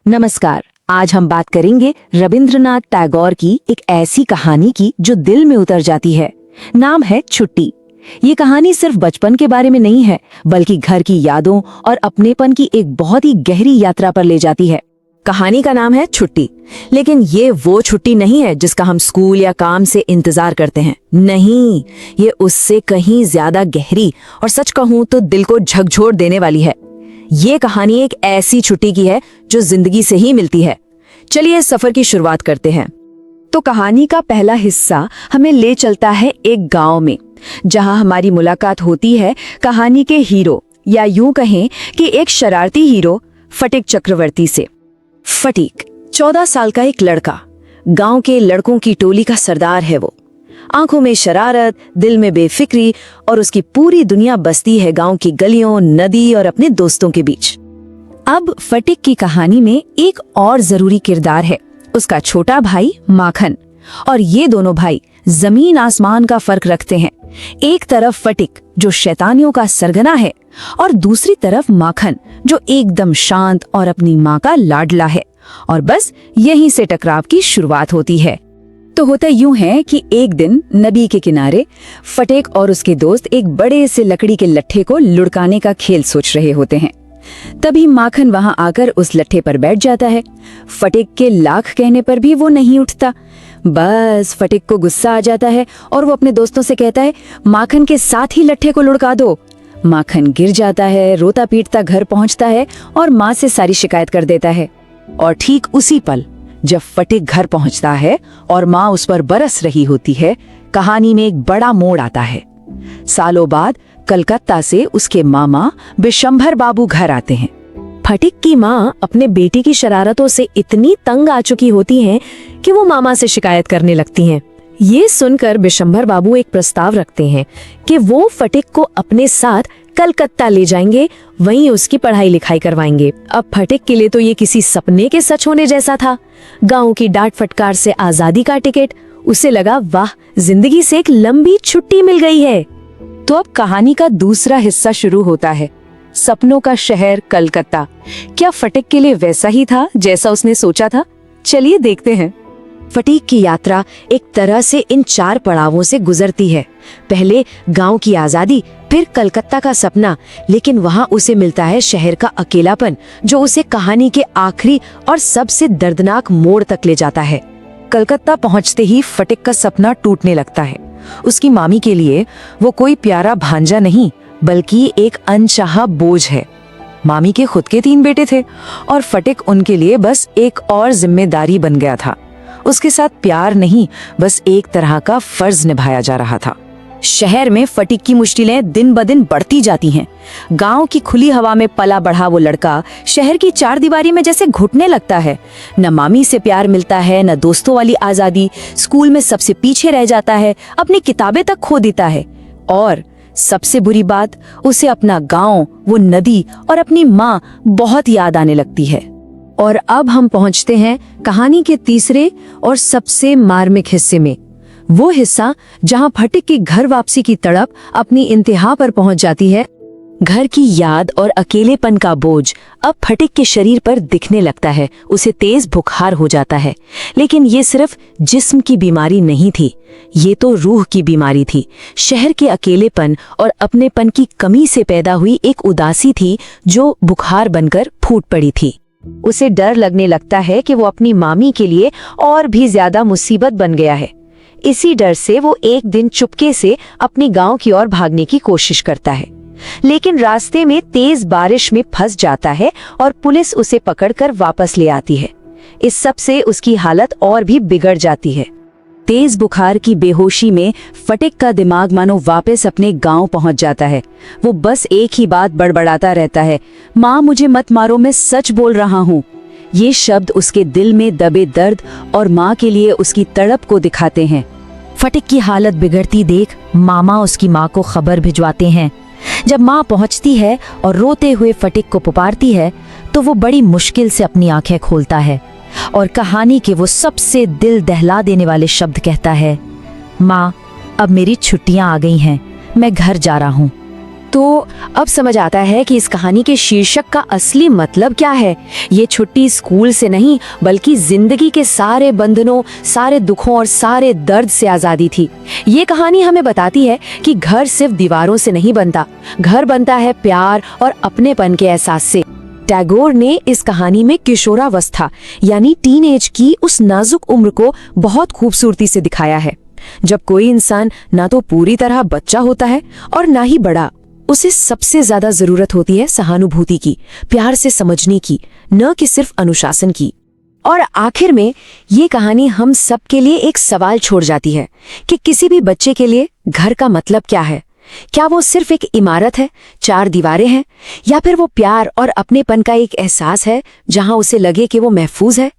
नमस्कार। आज हम बात करेंगे रविंद्रनाथ टैगोर की एक ऐसी कहानी की जो दिल में उतर जाती है। नाम है छुट्टी। ये कहानी सिर्फ बचपन के बारे में नहीं है, बल्कि घर की यादों और अपनेपन की एक बहुत ही गहरी यात्रा पर ले जाती है। कहानी का नाम है छुट्टी, लेकिन ये वो छुट्टी नहीं है जिसका हम स्कूल या काम से इंतजार करते हैं। नहीं, ये उससे कहीं ज्यादा गहरी और सच कहूं तो दिल को झकझोर देने वाली है। ये कहानी एक ऐसी छुट्टी की है जो जिंदगी से ही मिलती है। चलिए इस सफर की शुरुआत करते हैं। तो कहानी का पहला हिस्सा हमें ले चलता है एक गांव में, जहां हमारी मुलाकात होती है कहानी के हीरो, या यूं कहें कि एक शरारती हीरो फटिक चक्रवर्ती से। फटिक 14 साल का एक लड़का, गांव के लड़कों की टोली का सरदार है वो। आंखों में शरारत, दिल में बेफिक्री, और उसकी पूरी दुनिया बसती है गांव की गलियों, नदी और अपने दोस्तों के बीच। अब फटिक की कहानी में एक और जरूरी किरदार है, उसका छोटा भाई माखन। और ये दोनों भाई जमीन आसमान का फर्क रखते हैं। एक तरफ फटिक जो शैतानियों का सरगना है, और दूसरी तरफ माखन जो एकदम शांत और अपनी माँ का लाडला है। और बस यहीं से टकराव की शुरुआत होती है। तो होता यूं है कि एक दिन नदी के किनारे फटिक और उसके दोस्त एक बड़े से लकड़ी के लट्ठे को लुढ़काने का खेल सोच रहे होते हैं। तभी माखन वहां आकर उस लट्ठे पर बैठ जाता है। फटिक के लाख कहने पर भी वो नहीं उठता। बस फटिक को गुस्सा आ जाता है और वो अपने दोस्तों से कहता है, माखन के साथ ही लट्ठे को लुढ़का दो। माखन गिर जाता है, रोता पीटता घर पहुंचता है और माँ से सारी शिकायत कर देता है। और ठीक उसी पल जब फटिक घर पहुंचता है और माँ उस पर बरस रही होती है, कहानी में एक बड़ा मोड़ आता है। सालों बाद कलकत्ता से उसके मामा बिशंभर बाबू घर आते हैं। फटिक की माँ अपने बेटे की शरारतों से इतनी तंग आ चुकी होती हैं कि वो मामा से शिकायत करने लगती हैं। ये सुनकर बिशंभर बाबू एक प्रस्ताव रखते हैं कि वो फटिक को अपने साथ कलकत्ता ले जाएंगे, वहीं उसकी पढ़ाई लिखाई करवाएंगे। अब फटिक के लिए तो ये किसी सपने के सच होने जैसा था। गांव की डांट फटकार से आजादी का टिकट, उसे लगा वाह, जिंदगी से एक लंबी छुट्टी मिल गई है। तो अब कहानी का दूसरा हिस्सा शुरू होता है। सपनों का शहर कलकत्ता क्या फटिक के लिए वैसा ही था जैसा उसने सोचा था? चलिए देखते हैं। फटिक की यात्रा एक तरह से इन 4 पड़ावों से गुजरती है। पहले गांव की आजादी, फिर कलकत्ता का सपना, लेकिन वहां उसे मिलता है शहर का अकेलापन, जो उसे कहानी के आखिरी और सबसे दर्दनाक मोड़ तक ले जाता है। कलकत्ता पहुंचते ही फटिक का सपना टूटने लगता है। उसकी मामी के लिए वो कोई प्यारा भांजा नहीं, बल्कि एक अनचाहा बोझ है। मामी के खुद के 3 बेटे थे और फटिक उनके लिए बस एक और जिम्मेदारी बन गया था। उसके साथ प्यार नहीं, बस एक तरह का फर्ज निभाया जा रहा था। शहर में फटिक की मुश्किलें दिन ब दिन बढ़ती जाती हैं। गांव की खुली हवा में पला बढ़ा वो लड़का शहर की 4 दीवारी में जैसे घुटने लगता है। न मामी से प्यार मिलता है, न दोस्तों वाली आजादी। स्कूल में सबसे पीछे रह जाता है, अपनी किताबें तक खो देता है। और सबसे बुरी बात, उसे अपना गांव, वो नदी और अपनी माँ बहुत याद आने लगती है। और अब हम पहुंचते हैं कहानी के तीसरे और सबसे मार्मिक हिस्से में। वो हिस्सा जहां फटिक की घर वापसी की तड़प अपनी इंतहा पर पहुंच जाती है। घर की याद और अकेलेपन का बोझ अब फटिक के शरीर पर दिखने लगता है। उसे तेज बुखार हो जाता है। लेकिन ये सिर्फ जिस्म की बीमारी नहीं थी, ये तो रूह की बीमारी थी। शहर के अकेलेपन और अपनेपन की कमी से पैदा हुई एक उदासी थी जो बुखार बनकर फूट पड़ी थी। उसे डर लगने लगता है कि वो अपनी मामी के लिए और भी ज्यादा मुसीबत बन गया है। इसी डर से वो एक दिन चुपके से अपनी गांव की ओर भागने की कोशिश करता है, लेकिन रास्ते में तेज बारिश में फंस जाता है और पुलिस उसे पकड़कर वापस ले आती है। इस सब से उसकी हालत और भी बिगड़ जाती है। तेज बुखार की बेहोशी में फटिक का दिमाग मानो वापस अपने गांव पहुंच जाता है। वो बस एक ही बात बड़बड़ाता रहता है, माँ मुझे मत मारो, मैं सच बोल रहा हूँ। ये शब्द उसके दिल में दबे दर्द और माँ के लिए उसकी तड़प को दिखाते हैं। फटिक की हालत बिगड़ती देख मामा उसकी माँ को खबर भिजवाते हैं। जब माँ पहुंचती है और रोते हुए फटिक को पुकारती है, तो वो बड़ी मुश्किल से अपनी आंखें खोलता है और कहानी के वो सबसे दिल दहला देने वाले शब्द कहता है, माँ अब मेरी छुट्टियां आ गई हैं, मैं घर जा रहा हूँ। तो अब समझ आता है कि इस कहानी के शीर्षक का असली मतलब क्या है। ये छुट्टी स्कूल से नहीं बल्कि जिंदगी के सारे बंधनों, सारे दुखों और सारे दर्द से आजादी थी। ये कहानी हमें बताती है कि घर सिर्फ दीवारों से नहीं बनता, घर बनता है प्यार और अपनेपन के एहसास से। टैगोर ने इस कहानी में किशोरावस्था यानी टीनएज की उस नाजुक उम्र को बहुत खूबसूरती से दिखाया है, जब कोई इंसान ना तो पूरी तरह बच्चा होता है और ना ही बड़ा। उसे सबसे ज्यादा जरूरत होती है सहानुभूति की, प्यार से समझने की, न कि सिर्फ अनुशासन की। और आखिर में ये कहानी हम सब के लिए एक सवाल छोड़ जाती है कि किसी भी बच्चे के लिए घर का मतलब क्या है। क्या वो सिर्फ एक इमारत है, चार दीवारें हैं, या फिर वो प्यार और अपनेपन का एक एहसास है जहां उसे लगे कि वो महफूज है।